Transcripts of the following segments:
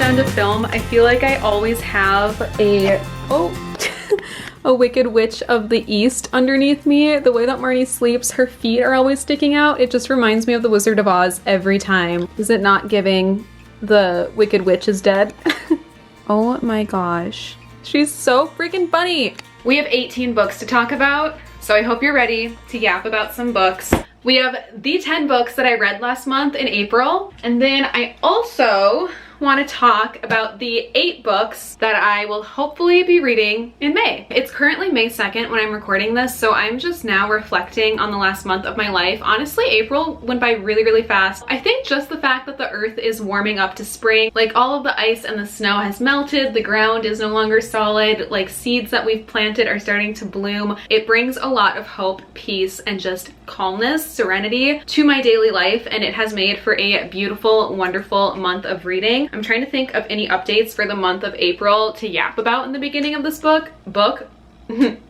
Sound of Film, I feel like I always have a a Wicked Witch of the East underneath me. The way that Marnie sleeps, her feet are always sticking out. It just reminds me of the Wizard of Oz every time. Is it not giving the Wicked Witch is dead? Oh my gosh. She's so freaking funny. We have 18 books to talk about, so I hope you're ready to yap about some books. We have the 10 books that I read last month in April, and then I also want to talk about the 8 books that I will hopefully be reading in May. It's currently May 2nd when I'm recording this, so I'm just now reflecting on the last month of my life. Honestly, April went by really, really fast. I think just the fact that the earth is warming up to spring, like all of the ice and the snow has melted, the ground is no longer solid, like seeds that we've planted are starting to bloom. It brings a lot of hope, peace, and just calmness, serenity to my daily life, and it has made for a beautiful, wonderful month of reading. I'm trying to think of any updates for the month of April to yap about in the beginning of this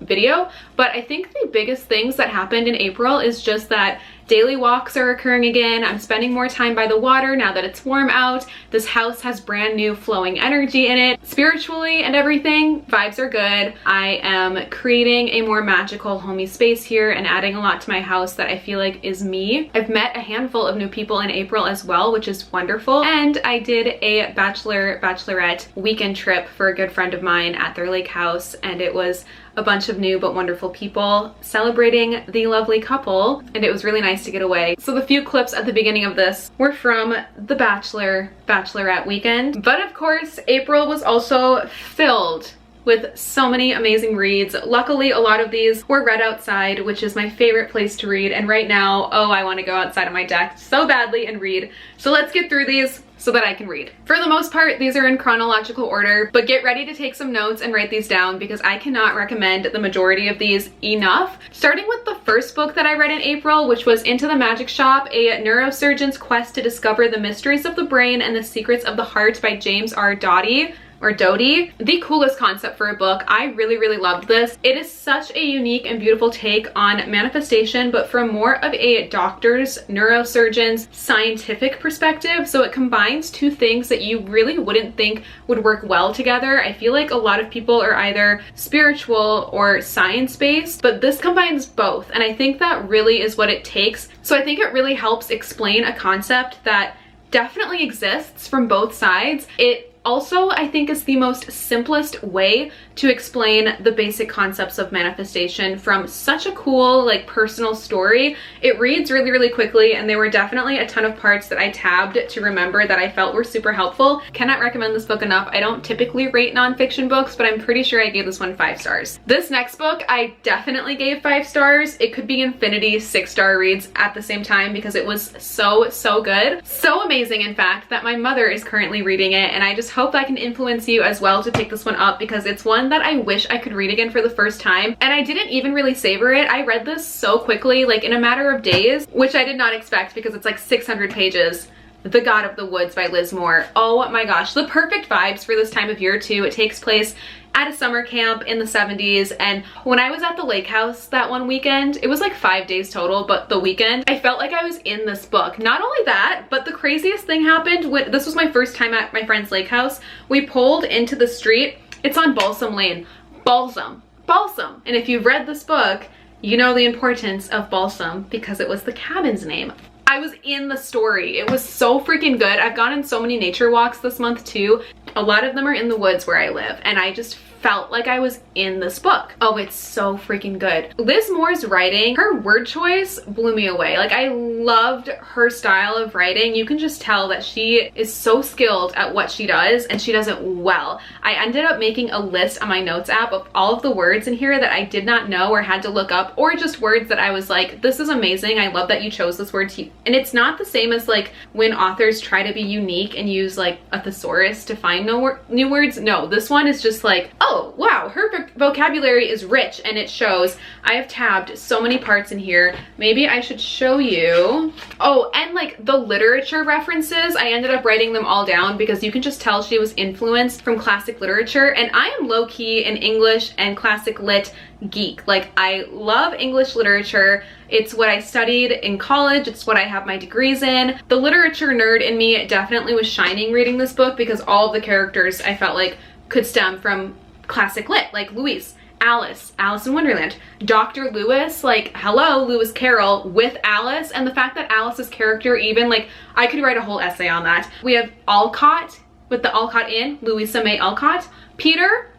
video, but I think the biggest things that happened in April is just that daily walks are occurring again. I'm spending more time by the water now that it's warm out. This house has brand new flowing energy in it. Spiritually and everything, vibes are good. I am creating a more magical, homey space here and adding a lot to my house that I feel like is me. I've met a handful of new people in April as well, which is wonderful. And I did a bachelorette weekend trip for a good friend of mine at their lake house, and it was a bunch of new but wonderful people celebrating the lovely couple, and it was really nice to get away. So the few clips at the beginning of this were from the bachelorette weekend. But of course, April was also filled with so many amazing reads. Luckily, a lot of these were read outside, which is my favorite place to read. And right now, oh, I want to go outside on my deck so badly and read. So let's get through these so that I can read. For the most part, these are in chronological order, but get ready to take some notes and write these down because I cannot recommend the majority of these enough. Starting with the first book that I read in April, which was Into the Magic Shop, a neurosurgeon's quest to discover the mysteries of the brain and the secrets of the heart by James R. Doty. The coolest concept for a book. I really, really loved this. It is such a unique and beautiful take on manifestation, but from more of a doctor's, neurosurgeon's, scientific perspective. So it combines two things that you really wouldn't think would work well together. I feel like a lot of people are either spiritual or science-based, but this combines both. And I think that really is what it takes. So I think it really helps explain a concept that definitely exists from both sides. It also, I think, is the most simplest way to explain the basic concepts of manifestation from such a cool, like, personal story. It reads really, really quickly, and there were definitely a ton of parts that I tabbed to remember that I felt were super helpful. Cannot recommend this book enough. I don't typically rate nonfiction books, but I'm pretty sure I gave this one 5 stars. This next book, I definitely gave 5 stars. It could be infinity 6-star reads at the same time because it was so, so good. So amazing, in fact, that my mother is currently reading it, and I just hope I can influence you as well to pick this one up because it's one that I wish I could read again for the first time, and I didn't even really savor it. I read this so quickly, like in a matter of days, which I did not expect because it's like 600 pages. The God of the Woods by Liz Moore. Oh my gosh, the perfect vibes for this time of year too. It takes place at a summer camp in the 70s, and when I was at the lake house that one weekend, it was like 5 days total, but the weekend, I felt like I was in this book. Not only that, but the craziest thing happened when this was my first time at my friend's lake house. We pulled into the street. It's on Balsam Lane. Balsam. And if you've read this book, you know the importance of balsam because it was the cabin's name. I was in the story. It was so freaking good. I've gone on so many nature walks this month too. A lot of them are in the woods where I live, and I just felt like I was in this book. Oh, it's so freaking good. Liz Moore's writing, her word choice blew me away. Like, I loved her style of writing. You can just tell that she is so skilled at what she does, and she does it well. I ended up making a list on my notes app of all of the words in here that I did not know or had to look up, or just words that I was like, this is amazing. I love that you chose this word to. And it's not the same as like when authors try to be unique and use like a thesaurus to find new words. No, this one is just like, oh, oh wow, her vocabulary is rich and it shows. I have tabbed so many parts in here. Maybe I should show you. Oh, and like the literature references, I ended up writing them all down because you can just tell she was influenced from classic literature, and I am low-key an English and classic lit geek. Like, I love English literature. It's what I studied in college. It's what I have my degrees in. The literature nerd in me definitely was shining reading this book because all of the characters I felt like could stem from classic lit, like Louise, Alice, Alice in Wonderland, Dr. Lewis, like hello, Lewis Carroll with Alice, and the fact that Alice's character even, like, I could write a whole essay on that. We have Alcott with the Alcott Inn, Louisa May Alcott, Peter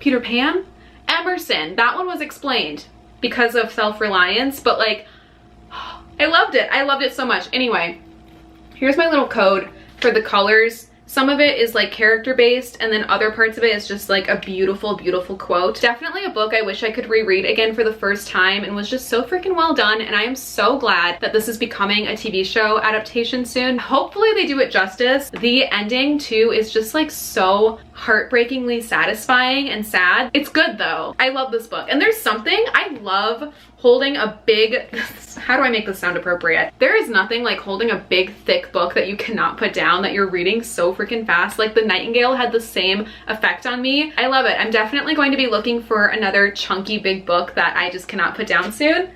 Pan, Emerson. That one was explained because of self-reliance, but like, I loved it. I loved it so much. Anyway, here's my little code for the colors. Some of it is like character based, and then other parts of it is just like a beautiful, beautiful quote. Definitely a book I wish I could reread again for the first time, and was just so freaking well done. And I am so glad that this is becoming a TV show adaptation soon. Hopefully they do it justice. The ending too is just like so heartbreakingly satisfying and sad. It's good though. I love this book. And there's something I love holding a big, how do I make this sound appropriate? There is nothing like holding a big thick book that you cannot put down, that you're reading so freaking fast. Like The Nightingale had the same effect on me. I love it. I'm definitely going to be looking for another chunky big book that I just cannot put down soon,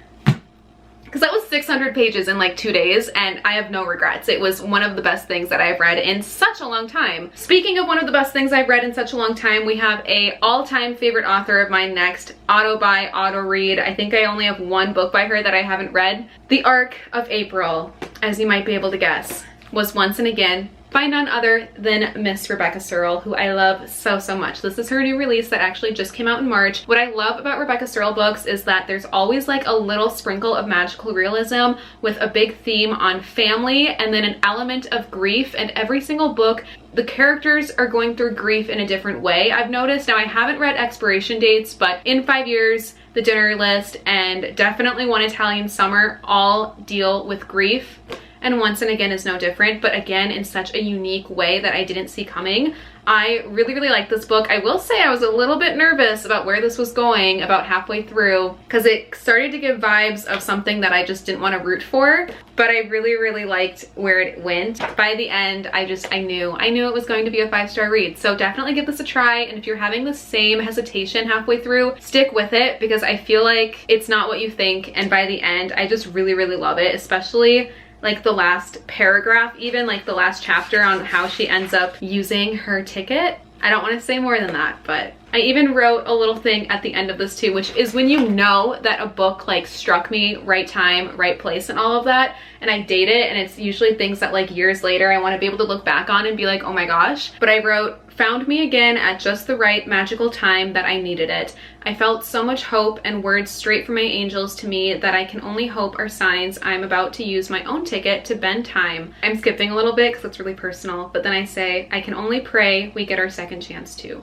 because that was 600 pages in like 2 days, and I have no regrets. It was one of the best things that I've read in such a long time. Speaking of one of the best things I've read in such a long time, we have a all-time favorite author of mine next. Auto-buy, auto-read. I think I only have one book by her that I haven't read. The Arc of April, as you might be able to guess, was Once and Again by none other than Miss Rebecca Searle, who I love so, so much. This is her new release that actually just came out in March. What I love about Rebecca Searle books is that there's always like a little sprinkle of magical realism with a big theme on family and then an element of grief, and every single book the characters are going through grief in a different way, I've noticed. Now, I haven't read Expiration Dates, but In 5 Years, The Dinner List, and definitely One Italian Summer all deal with grief. And Once and Again is no different, but again, in such a unique way that I didn't see coming. I really, really like this book. I will say I was a little bit nervous about where this was going about halfway through, because it started to give vibes of something that I just didn't want to root for, but I really, really liked where it went. By the end, I knew it was going to be a 5-star read. So definitely give this a try, and if you're having the same hesitation halfway through, stick with it, because I feel like it's not what you think, and by the end, I just really, really love it, especially like the last paragraph, even like the last chapter on how she ends up using her ticket. I don't want to say more than that, but I even wrote a little thing at the end of this too, which is when you know that a book like struck me, right time, right place, and all of that, and I date it, and it's usually things that like years later I want to be able to look back on and be like, oh my gosh. But I wrote, found me again at just the right magical time that I needed it. I felt so much hope and words straight from my angels to me that I can only hope are signs I'm about to use my own ticket to bend time. I'm skipping a little bit because it's really personal, but then I say, I can only pray we get our second chance too.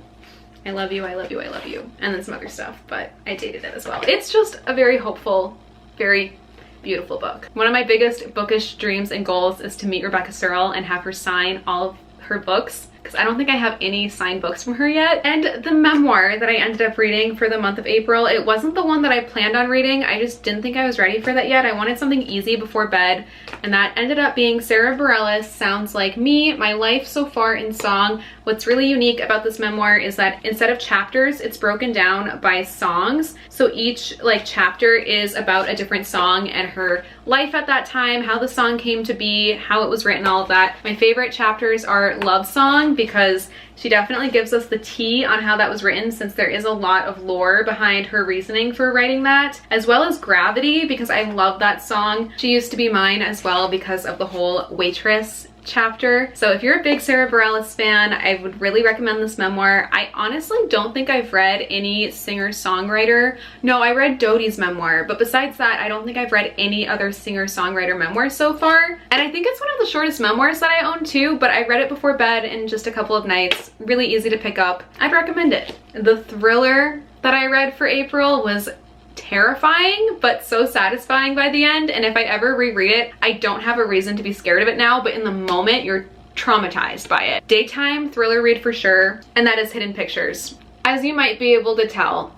I love you, I love you, I love you. And then some other stuff, but I dated it as well. It's just a very hopeful, very beautiful book. One of my biggest bookish dreams and goals is to meet Rebecca Searle and have her sign all of her books, because I don't think I have any signed books from her yet. And the memoir that I ended up reading for the month of April, it wasn't the one that I planned on reading. I just didn't think I was ready for that yet. I wanted something easy before bed, and that ended up being Sarah Bareilles' Sounds Like Me, My Life So Far in Song. What's really unique about this memoir is that instead of chapters, it's broken down by songs. So each like chapter is about a different song and her life at that time, how the song came to be, how it was written, all of that. My favorite chapters are Love Song, because she definitely gives us the tea on how that was written, since there is a lot of lore behind her reasoning for writing that, as well as Gravity, because I love that song. She Used to Be Mine as well, because of the whole waitress chapter. So if you're a big Sarah Bareilles fan, I would really recommend this memoir. I honestly don't think I've read any singer-songwriter. No, I read Dodie's memoir, but besides that, I don't think I've read any other singer-songwriter memoir so far. And I think it's one of the shortest memoirs that I own too, but I read it before bed in just a couple of nights. Really easy to pick up. I'd recommend it. The thriller that I read for April was terrifying but so satisfying by the end, and if I ever reread it, I don't have a reason to be scared of it now, but in the moment you're traumatized by it. Daytime thriller read for sure, and that is Hidden Pictures. As you might be able to tell,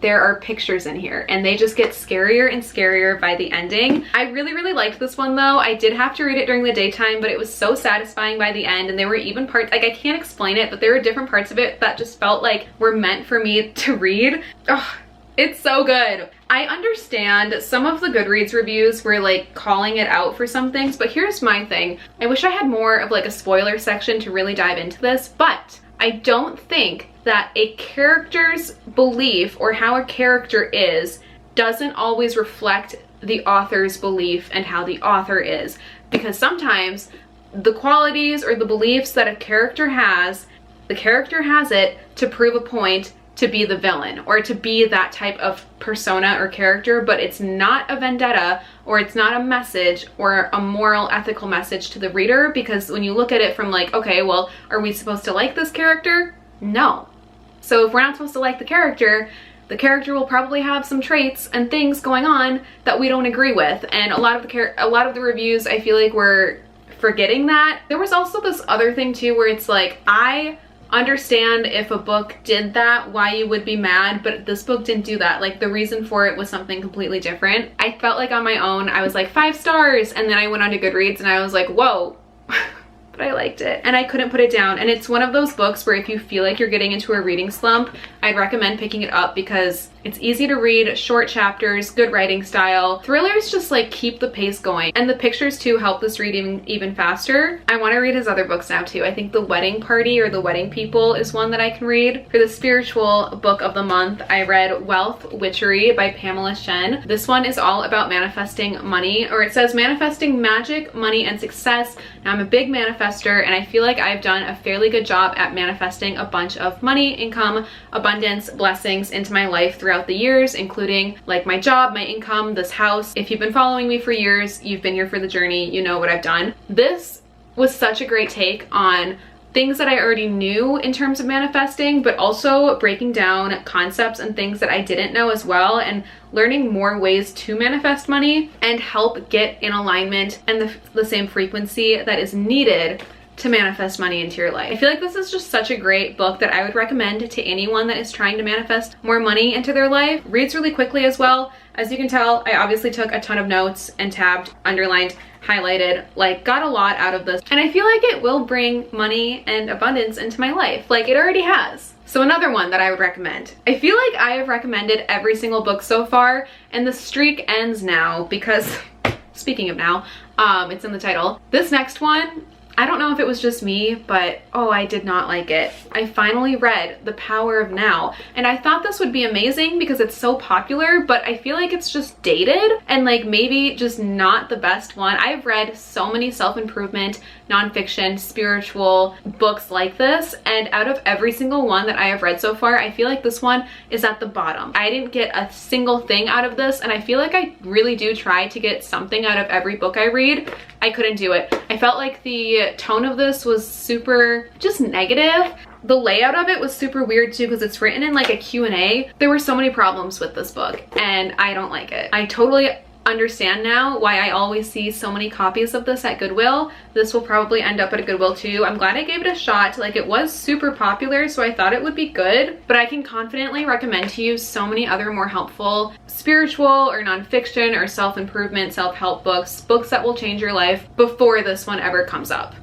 there are pictures in here and they just get scarier and scarier by the ending. I really liked this one though. I did have to read it during the daytime, but it was so satisfying by the end, and there were even parts, like I can't explain it, but there were different parts of it that just felt like were meant for me to read. Oh, it's so good. I understand some of the Goodreads reviews were like calling it out for some things, but here's my thing. I wish I had more of like a spoiler section to really dive into this, but I don't think that a character's belief or how a character is doesn't always reflect the author's belief and how the author is. Because sometimes the qualities or the beliefs that a character has, the character has it to prove a point, to be the villain or to be that type of persona or character, but it's not a vendetta or it's not a message or a moral ethical message to the reader. Because when you look at it from like, okay, well, are we supposed to like this character? No. So if we're not supposed to like the character will probably have some traits and things going on that we don't agree with. And a lot of the reviews, I feel like were forgetting that. There was also this other thing too where it's like, I understand if a book did that, why you would be mad, but this book didn't do that. Like the reason for it was something completely different. I felt like on my own, I was like 5 stars, and then I went on to Goodreads and I was like, whoa. But I liked it and I couldn't put it down. And it's one of those books where if you feel like you're getting into a reading slump, I'd recommend picking it up because it's easy to read, short chapters, good writing style. Thrillers just like keep the pace going, and the pictures too help this reading even faster. I want to read his other books now too. I think The Wedding Party or The Wedding People is one that I can read. For the spiritual book of the month, I read Wealth Witchery by Pamela Shen. This one is all about manifesting money, or it says manifesting magic, money, and success. Now I'm a big manifester and I feel like I've done a fairly good job at manifesting a bunch of money, income, abundance, blessings into my life throughout the years, including like my job, my income, this house. If you've been following me for years, you've been here for the journey, you know what I've done. This was such a great take on things that I already knew in terms of manifesting, but also breaking down concepts and things that I didn't know as well, and learning more ways to manifest money and help get in alignment and the same frequency that is needed to manifest money into your life. I feel like this is just such a great book that I would recommend to anyone that is trying to manifest more money into their life. Reads really quickly as well. As you can tell, I obviously took a ton of notes and tabbed, underlined, highlighted, like got a lot out of this. And I feel like it will bring money and abundance into my life. Like it already has. So another one that I would recommend. I feel like I have recommended every single book so far, and the streak ends now because, speaking of now, it's in the title. This next one, I don't know if it was just me, but oh, I did not like it. I finally read The Power of Now, and I thought this would be amazing because it's so popular, but I feel like it's just dated and like maybe just not the best one. I've read so many self-improvement, nonfiction, spiritual books like this, and out of every single one that I have read so far, I feel like this one is at the bottom. I didn't get a single thing out of this, and I feel like I really do try to get something out of every book I read. I couldn't do it. I felt like the tone of this was super just negative. The layout of it was super weird too because it's written in like a Q&A. There were so many problems with this book and I don't like it. I totally understand now why I always see so many copies of this at Goodwill. This will probably end up at a Goodwill too. I'm glad I gave it a shot. Like it was super popular, so I thought it would be good, but I can confidently recommend to you so many other more helpful spiritual or nonfiction or self-improvement, self-help books that will change your life before this one ever comes up.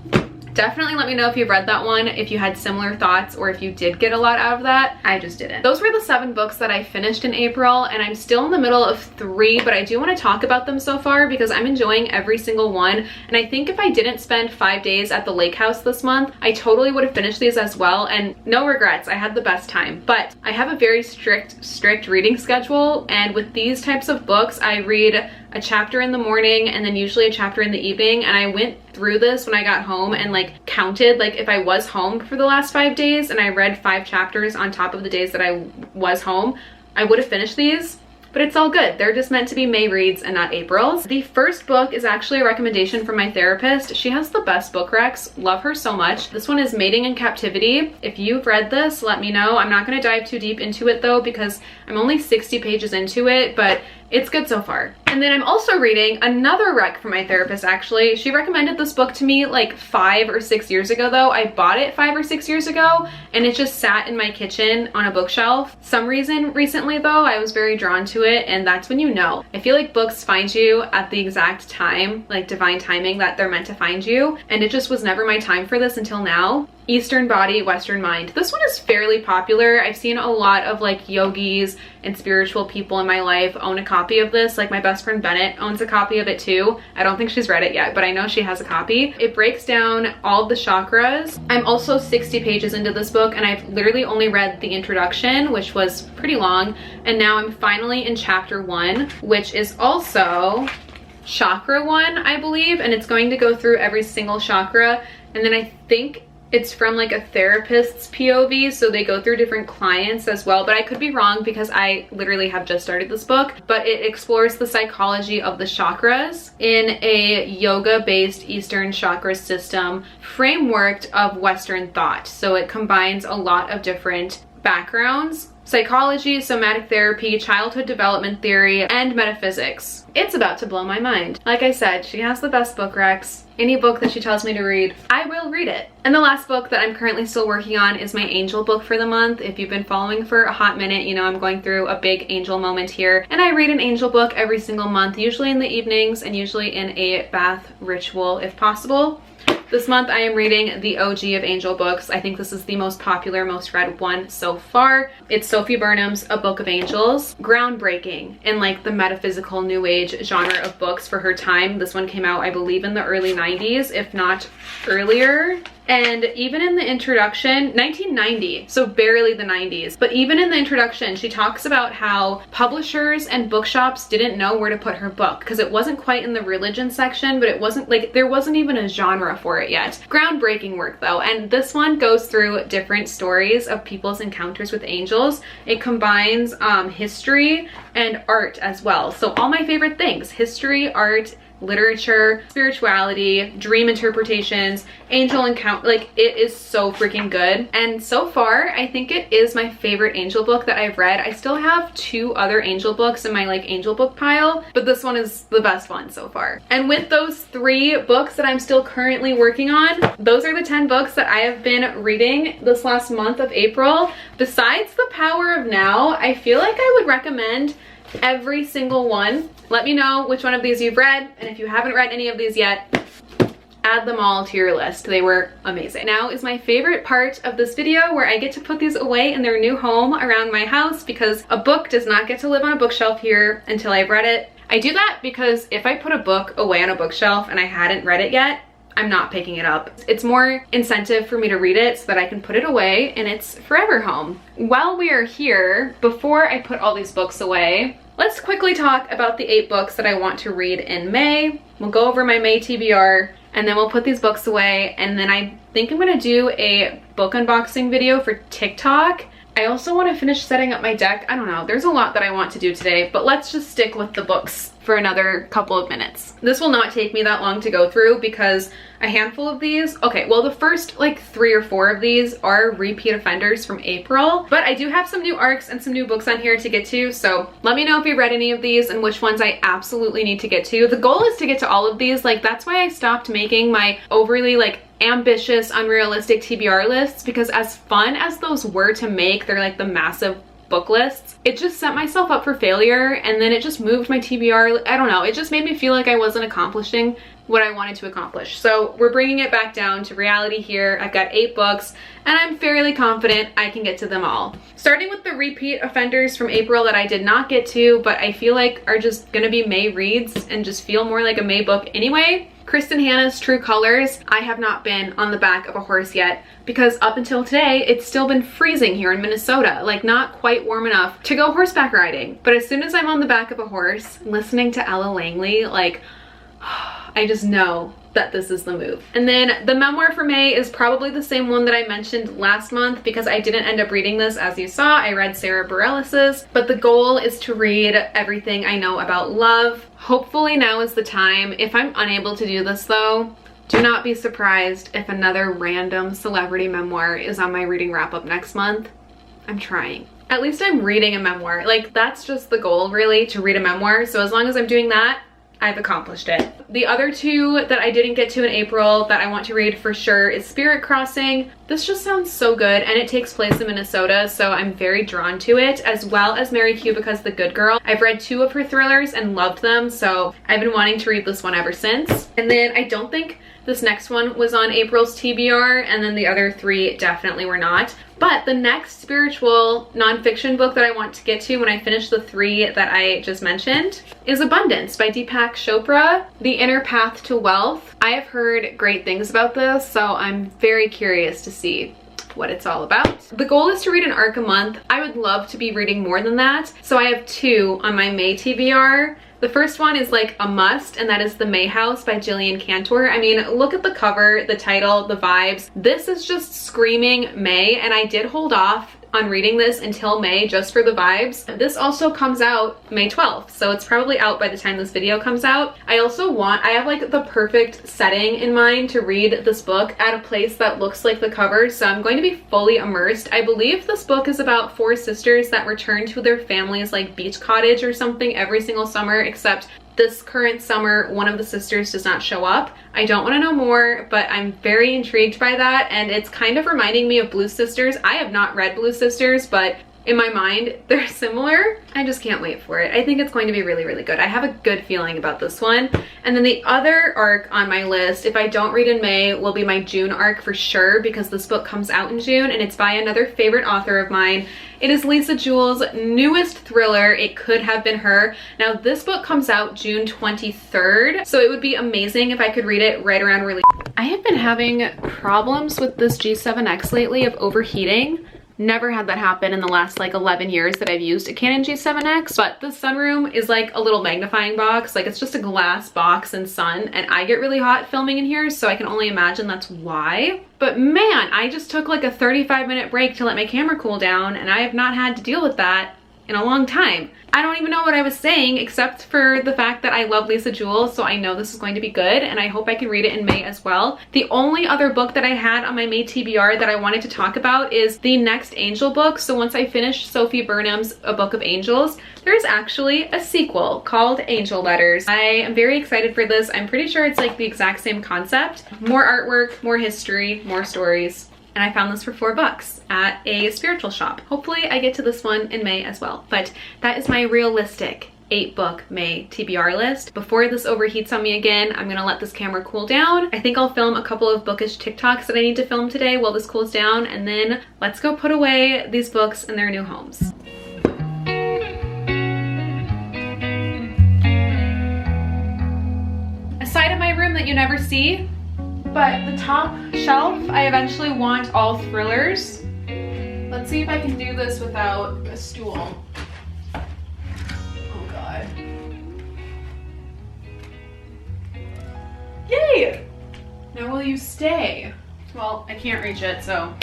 Definitely let me know if you've read that one, if you had similar thoughts, or if you did get a lot out of that. I just didn't. Those were the 7 books that I finished in April, and I'm still in the middle of 3, but I do want to talk about them so far because I'm enjoying every single one. And I think if I didn't spend 5 days at the lake house this month, I totally would have finished these as well, and no regrets. I had the best time. But I have a very strict reading schedule, and with these types of books, I read a chapter in the morning and then usually a chapter in the evening, and I went through this when I got home and like counted like if I was home for the last 5 days and I read 5 chapters on top of the days that I was home, I would have finished these. But it's all good. They're just meant to be May reads and not April's. The first book is actually a recommendation from my therapist. She has the best book recs. Love her so much. This one is Mating in Captivity. If you've read this, let me know. I'm not going to dive too deep into it though because I'm only 60 pages into it, but it's good so far. And then I'm also reading another rec from my therapist, actually. She recommended this book to me like 5 or 6 years ago though. I bought it 5 or 6 years ago and it just sat in my kitchen on a bookshelf. Some reason recently though, I was very drawn to it, and that's when you know. I feel like books find you at the exact time, like divine timing that they're meant to find you, and it just was never my time for this until now. Eastern Body, Western Mind. This one is fairly popular. I've seen a lot of like yogis and spiritual people in my life own a copy of this. Like my best friend Bennett owns a copy of it too. I don't think she's read it yet, but I know she has a copy. It breaks down all of the chakras. I'm also 60 pages into this book and I've literally only read the introduction, which was pretty long, and now I'm finally in chapter 1, which is also chakra 1, I believe, and it's going to go through every single chakra, and then I think it's from like a therapist's POV, so they go through different clients as well, but I could be wrong because I literally have just started this book. But it explores the psychology of the chakras in a yoga-based Eastern chakra system frameworked of Western thought. So it combines a lot of different backgrounds: psychology, somatic therapy, childhood development theory, and metaphysics. It's about to blow my mind. Like I said, she has the best book recs. Any book that she tells me to read, I will read it. And the last book that I'm currently still working on is my angel book for the month. If you've been following for a hot minute, you know I'm going through a big angel moment here. And I read an angel book every single month, usually in the evenings and usually in a bath ritual if possible. This month I am reading the OG of angel books. I think this is the most popular, most read one so far. It's Sophie Burnham's A Book of Angels. Groundbreaking in like the metaphysical new age genre of books for her time. This one came out, I believe, in the early 90s, if not earlier. And even in the introduction, 1990, so barely the 90s, but even in the introduction, she talks about how publishers and bookshops didn't know where to put her book because it wasn't quite in the religion section, but it wasn't like, there wasn't even a genre for it yet. Groundbreaking work though, and this one goes through different stories of people's encounters with angels. It combines history and art as well. So all my favorite things: history, art, literature, spirituality, dream interpretations, angel encounter. Like, it is so freaking good. And so far, I think it is my favorite angel book that I've read. I still have 2 other angel books in my like angel book pile, but this one is the best one so far. And with those 3 books that I'm still currently working on, those are the 10 books that I have been reading this last month of April. Besides The Power of Now, I feel like I would recommend every single one. Let me know which one of these you've read, and if you haven't read any of these yet, add them all to your list. They were amazing. Now is my favorite part of this video, where I get to put these away in their new home around my house, because a book does not get to live on a bookshelf here until I've read it. I do that because if I put a book away on a bookshelf and I hadn't read it yet, I'm not picking it up. It's more incentive for me to read it so that I can put it away and it's forever home. While we are here, before I put all these books away, let's quickly talk about the 8 books that I want to read in May. We'll go over my May TBR and then we'll put these books away, and then I think I'm gonna do a book unboxing video for TikTok. I also want to finish setting up my deck. I don't know, there's a lot that I want to do today, but let's just stick with the books for another couple of minutes. This will not take me that long to go through because a handful of these, okay, well the first like 3 or 4 of these are repeat offenders from April, but I do have some new arcs and some new books on here to get to, so let me know if you read any of these and which ones I absolutely need to get to. The goal is to get to all of these. Like, that's why I stopped making my overly like ambitious, unrealistic TBR lists, because as fun as those were to make, they're like the massive book lists, it just set myself up for failure, and then it just moved my TBR. I don't know, it just made me feel like I wasn't accomplishing what I wanted to accomplish. So we're bringing it back down to reality here. I've got 8 books and I'm fairly confident I can get to them all. Starting with the repeat offenders from April that I did not get to, but I feel like are just gonna be May reads and just feel more like a May book anyway. Kristen Hanna's True Colors. I have not been on the back of a horse yet because up until today, it's still been freezing here in Minnesota, like not quite warm enough to go horseback riding. But as soon as I'm on the back of a horse, listening to Ella Langley, like, I just know that this is the move. And then the memoir for May is probably the same one that I mentioned last month because I didn't end up reading this. As you saw, I read Sarah Bareilles', but the goal is to read everything I know about love. Hopefully now is the time. If I'm unable to do this though, do not be surprised if another random celebrity memoir is on my reading wrap up next month. I'm trying. at least I'm reading a memoir. Like, that's just the goal, really, to read a memoir. So as long as I'm doing that, I've accomplished it. The other two that I didn't get to in April that I want to read for sure is Spirit Crossing. This just sounds so good, and it takes place in Minnesota, so I'm very drawn to it, as well as Mary Kubica's The Good Girl. I've read 2 of her thrillers and loved them, so I've been wanting to read this one ever since. And then I don't think this next one was on April's TBR, and then the other 3 definitely were not. But the next spiritual nonfiction book that I want to get to when I finish the 3 that I just mentioned is Abundance by Deepak Chopra, The Inner Path to Wealth. I have heard great things about this, so I'm very curious to see what it's all about. The goal is to read an arc a month. I would love to be reading more than that, so I have 2 on my May TBR. The first one is like a must, and that is The May House by Gillian Cantor. I mean, look at the cover, the title, the vibes. This is just screaming May, and I did hold off on reading this until May just for the vibes. This also comes out May 12th, so it's probably out by the time this video comes out. I have like the perfect setting in mind to read this book at a place that looks like the cover, so I'm going to be fully immersed. I believe this book is about 4 sisters that return to their family's like beach cottage or something every single summer, except this current summer, one of the sisters does not show up. I don't want to know more, but I'm very intrigued by that, and it's kind of reminding me of Blue Sisters. I have not read Blue Sisters, but in my mind, they're similar. I just can't wait for it. I think it's going to be really, really good. I have a good feeling about this one. And then the other arc on my list, if I don't read in May, will be my June arc for sure, because this book comes out in June, and it's by another favorite author of mine. It is Lisa Jewell's newest thriller, It Could Have Been Her. Now, this book comes out June 23rd, so it would be amazing if I could read it right around release. I have been having problems with this G7X lately of overheating. Never had that happen in the last like 11 years that I've used a Canon G7X, but the sunroom is like a little magnifying box. Like, it's just a glass box and sun, and I get really hot filming in here, so I can only imagine that's why. But man, I just took like a 35-minute break to let my camera cool down, and I have not had to deal with that in a long time. I don't even know what I was saying, except for the fact that I love Lisa Jewell, so I know this is going to be good, and I hope I can read it in May as well. The only other book that I had on my May TBR that I wanted to talk about is the next Angel book. So once I finish Sophie Burnham's A Book of Angels, there's actually a sequel called Angel Letters. I am very excited for this. I'm pretty sure it's like the exact same concept. More artwork, more history, more stories. And I found this for $4 at a spiritual shop. Hopefully I get to this one in May as well. But that is my realistic 8-book May TBR list. Before this overheats on me again, I'm gonna let this camera cool down. I think I'll film a couple of bookish TikToks that I need to film today while this cools down, and then let's go put away these books in their new homes. A side of my room that you never see, but the top shelf, I eventually want all thrillers. Let's see if I can do this without a stool. Oh God. Yay! Now will you stay? Well, I can't reach it, so.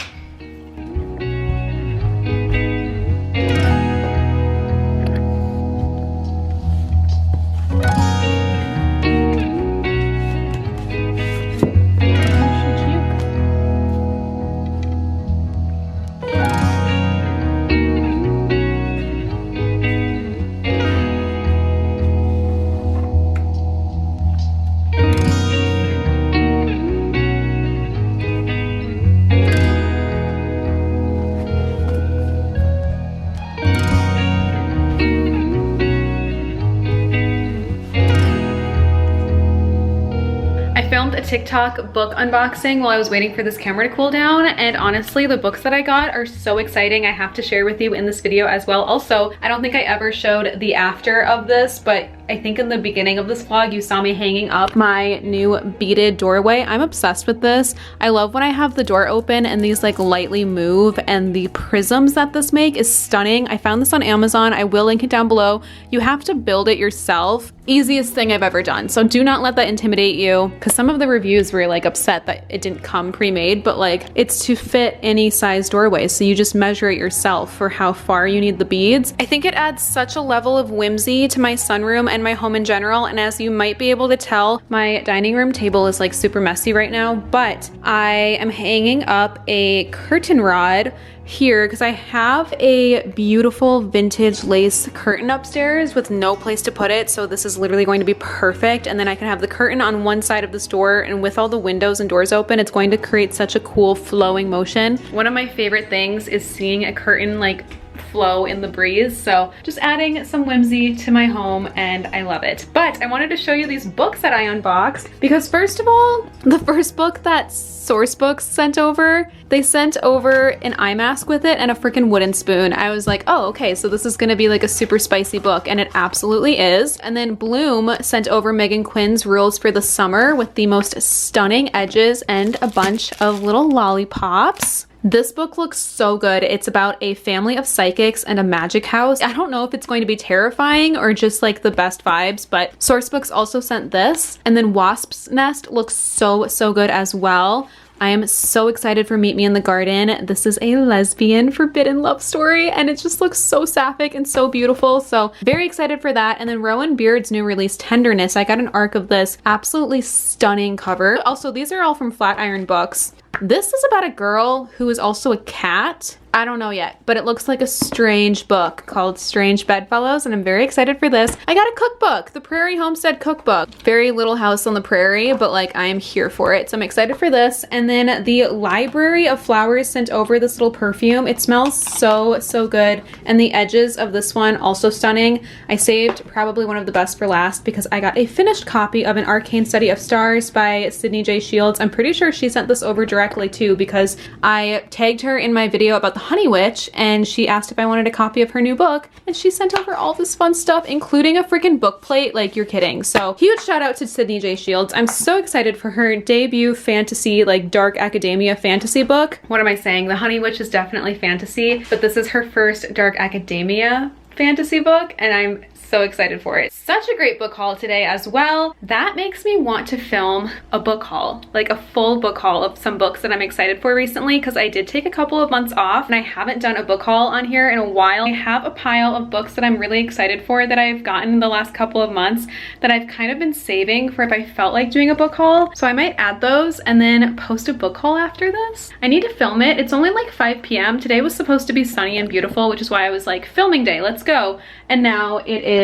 TikTok book unboxing while I was waiting for this camera to cool down, and honestly the books that I got are so exciting. I have to share with you in this video as well. Also, I don't think I ever showed the after of this, but I think in the beginning of this vlog you saw me hanging up my new beaded doorway. I'm obsessed with this. I love when I have the door open and these like lightly move, and the prisms that this make is stunning. I found this on Amazon. I will link it down below. You have to build it yourself. Easiest thing I've ever done. So do not let that intimidate you, because some of the reviews were like upset that it didn't come pre-made, but like it's to fit any size doorway. So you just measure it yourself for how far you need the beads. I think it adds such a level of whimsy to my sunroom, and and my home in general. And as you might be able to tell, my dining room table is like super messy right now, but I am hanging up a curtain rod here because I have a beautiful vintage lace curtain upstairs with no place to put it, so this is literally going to be perfect. And then I can have the curtain on one side of the store, and with all the windows and doors open, it's going to create such a cool flowing motion. One of my favorite things is seeing a curtain like flow in the breeze, so just adding some whimsy to my home, and I love it. But I wanted to show you these books that I unboxed because first of all, the first book that Source Books sent over, they sent over an eye mask with it and a freaking wooden spoon. I was like, oh, okay, so this is gonna be like a super spicy book, and it absolutely is. And then Bloom sent over Megan Quinn's Rules for the Summer with the most stunning edges and a bunch of little lollipops. This book looks so good. It's about a family of psychics and a magic house. I don't know if it's going to be terrifying or just like the best vibes, but Sourcebooks also sent this. And then Wasp's Nest looks so good as well. I am so excited for Meet Me in the Garden. This is a lesbian forbidden love story, and it just looks so sapphic and so beautiful. So very excited for that. And then Rowan Beard's new release, Tenderness. I got an arc of this. Absolutely stunning cover. Also, these are all from Flatiron Books. This is about a girl who is also a cat. I don't know yet, but it looks like a strange book called Strange Bedfellows, and I'm very excited for this. I got a cookbook, the Prairie Homestead Cookbook. Very Little House on the Prairie, but like I am here for it, so I'm excited for this. And then the Library of Flowers sent over this little perfume. It smells so good, and the edges of this one also stunning. I saved probably one of the best for last because I got a finished copy of An Arcane Study of Stars by Sydney J. Shields. I'm pretty sure she sent this over directly too because I tagged her in my video about the Honey Witch, and she asked if I wanted a copy of her new book, and she sent over all this fun stuff, including a freaking book plate. Like, you're kidding. So huge shout out to Sydney J. Shields. I'm so excited for her debut fantasy, like dark academia fantasy book. What am I saying? The Honey Witch is definitely fantasy, but this is her first dark academia fantasy book, and I'm so excited for it. Such a great book haul today as well. That makes me want to film a book haul, like a full book haul of some books that I'm excited for recently, because I did take a couple of months off and I haven't done a book haul on here in a while. I have a pile of books that I'm really excited for that I've gotten in the last couple of months that I've kind of been saving for if I felt like doing a book haul. So I might add those and then post a book haul after this. I need to film it. It's only like 5 p.m. Today was supposed to be sunny and beautiful, which is why I was like, filming day, let's go. And now it is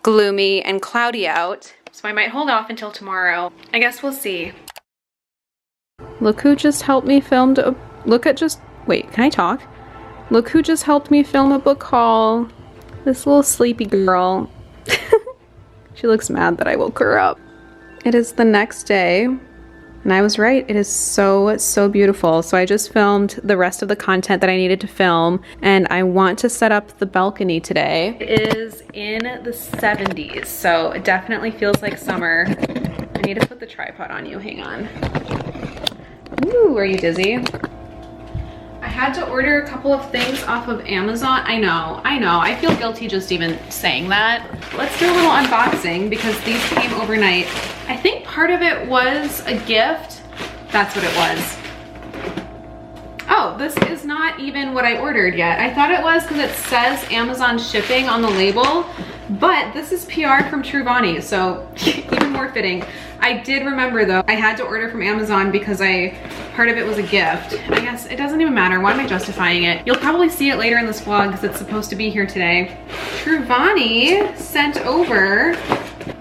gloomy and cloudy out, so I might hold off until tomorrow. I guess we'll see. Look who just helped me film wait, can I talk? Look who just helped me film a book haul. This little sleepy girl. She looks mad that I woke her up. It is the next day, and I was right. It is so beautiful. So I just filmed the rest of the content that I needed to film, and I want to set up the balcony today. It is in the 70s, so it definitely feels like summer. I need to put the tripod on you, hang on. Ooh, are you dizzy? I had to order a couple of things off of Amazon. I know, I feel guilty just even saying that. Let's do a little unboxing because these came overnight. I think part of it was a gift. That's what it was. Oh, this is not even what I ordered yet. I thought it was because it says Amazon shipping on the label, but this is PR from Truvani, so even more fitting. I did remember though, I had to order from Amazon because part of it was a gift. I guess it doesn't even matter. Why am I justifying it? You'll probably see it later in this vlog because it's supposed to be here today. Truvani sent over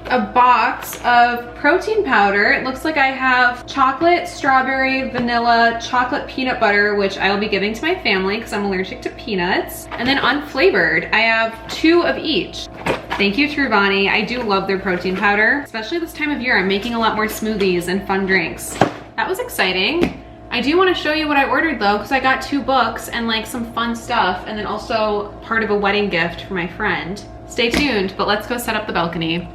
a box of protein powder. It looks like I have chocolate, strawberry, vanilla, chocolate peanut butter, which I will be giving to my family because I'm allergic to peanuts. And then unflavored, I have 2 of each. Thank you, Truvani. I do love their protein powder, especially this time of year. I'm making a lot more smoothies and fun drinks. That was exciting. I do want to show you what I ordered though, because I got 2 books and like some fun stuff, and then also part of a wedding gift for my friend. Stay tuned, but let's go set up the balcony.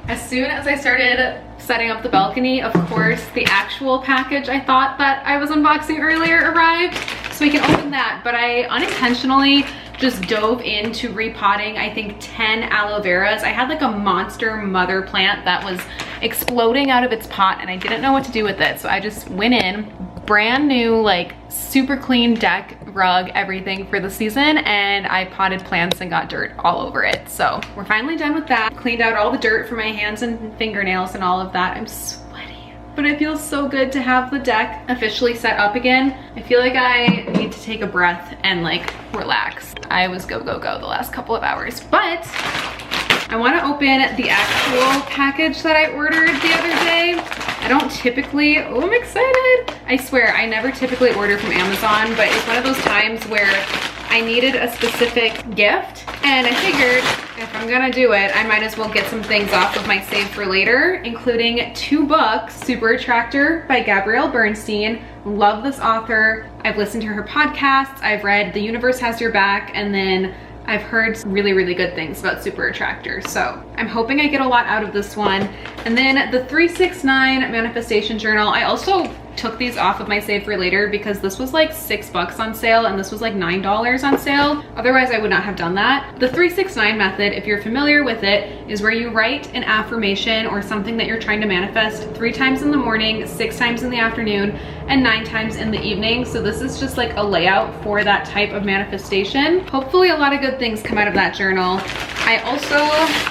As soon as I started setting up the balcony, of course, the actual package I thought that I was unboxing earlier arrived, so we can open that. But I unintentionally just dove into repotting, I think 10 aloe veras. I had like a monster mother plant that was exploding out of its pot and I didn't know what to do with it. So I just went in, brand new, like super clean deck, rug, everything for the season, and I potted plants and got dirt all over it. So we're finally done with that. Cleaned out all the dirt from my hands and fingernails and all of that. I'm sweaty, but it feels so good to have the deck officially set up again. I feel like I need to take a breath and like relax. I was go, go, go the last couple of hours, but I want to open the actual package that I ordered the other day. I don't typically, oh, I'm excited. I swear, I never typically order from Amazon, but it's one of those times where I needed a specific gift, and I figured if I'm gonna do it, I might as well get some things off of my save for later, including 2 books, Super Attractor by Gabrielle Bernstein. Love this author. I've listened to her podcasts, I've read The Universe Has Your Back, and then I've heard really, really good things about Super Attractor. So I'm hoping I get a lot out of this one. And then the 369 Manifestation Journal. I also took these off of my save for later because this was like $6 on sale and this was like $9 on sale. Otherwise I would not have done that. The 369 method, if you're familiar with it, is where you write an affirmation or something that you're trying to manifest 3 times in the morning, 6 times in the afternoon, and 9 times in the evening. So this is just like a layout for that type of manifestation. Hopefully a lot of good things come out of that journal. I also,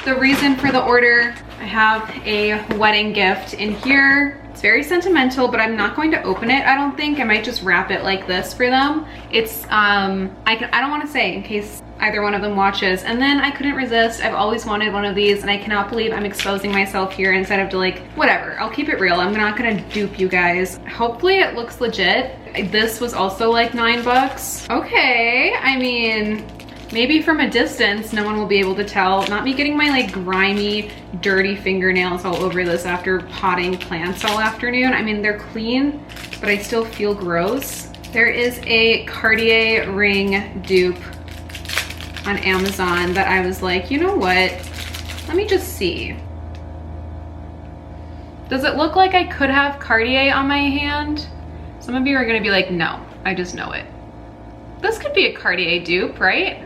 the reason for the order, I have a wedding gift in here. It's very sentimental, but I'm not going to open it, I don't think. I might just wrap it like this for them. It's, I don't want to say in case either one of them watches. And then I couldn't resist. I've always wanted one of these and I cannot believe I'm exposing myself here instead of to like, whatever, I'll keep it real. I'm not gonna dupe you guys. Hopefully it looks legit. This was also like $9. Okay, I mean, maybe from a distance, no one will be able to tell. Not me getting my like grimy, dirty fingernails all over this after potting plants all afternoon. I mean, they're clean, but I still feel gross. There is a Cartier ring dupe on Amazon that I was like, you know what? Let me just see. Does it look like I could have Cartier on my hand? Some of you are gonna be like, no, I just know it. This could be a Cartier dupe, right?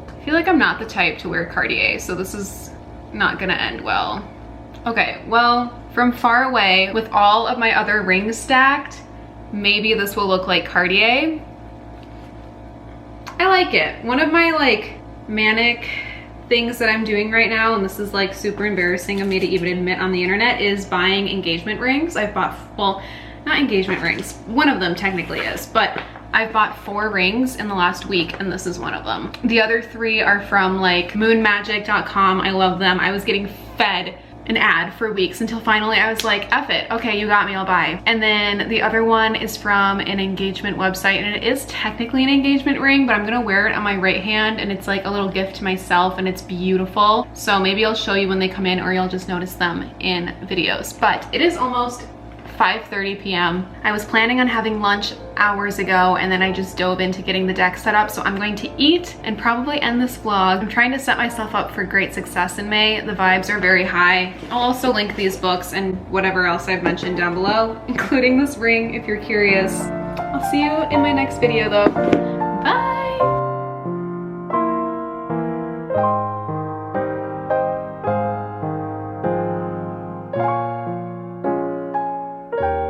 I feel like I'm not the type to wear Cartier, so this is not gonna end well. Okay, well, from far away, with all of my other rings stacked, maybe this will look like Cartier. I like it. One of my like manic things that I'm doing right now, and this is like super embarrassing of me to even admit on the internet, is buying engagement rings. I've bought, well, not engagement rings, one of them technically is, but I've bought 4 rings in the last week and this is one of them. The other 3 are from like moonmagic.com. I love them. I was getting fed an ad for weeks until finally I was like, F it, okay, you got me, I'll buy. And then the other one is from an engagement website, and it is technically an engagement ring, but I'm gonna wear it on my right hand and it's like a little gift to myself and it's beautiful. So maybe I'll show you when they come in or you'll just notice them in videos. But it is almost 5:30 p.m. I was planning on having lunch hours ago and then I just dove into getting the deck set up, so I'm going to eat and probably end this vlog. I'm trying to set myself up for great success in May. The vibes are very high. I'll also link these books and whatever else I've mentioned down below, including this ring if you're curious. I'll see you in my next video though. Bye!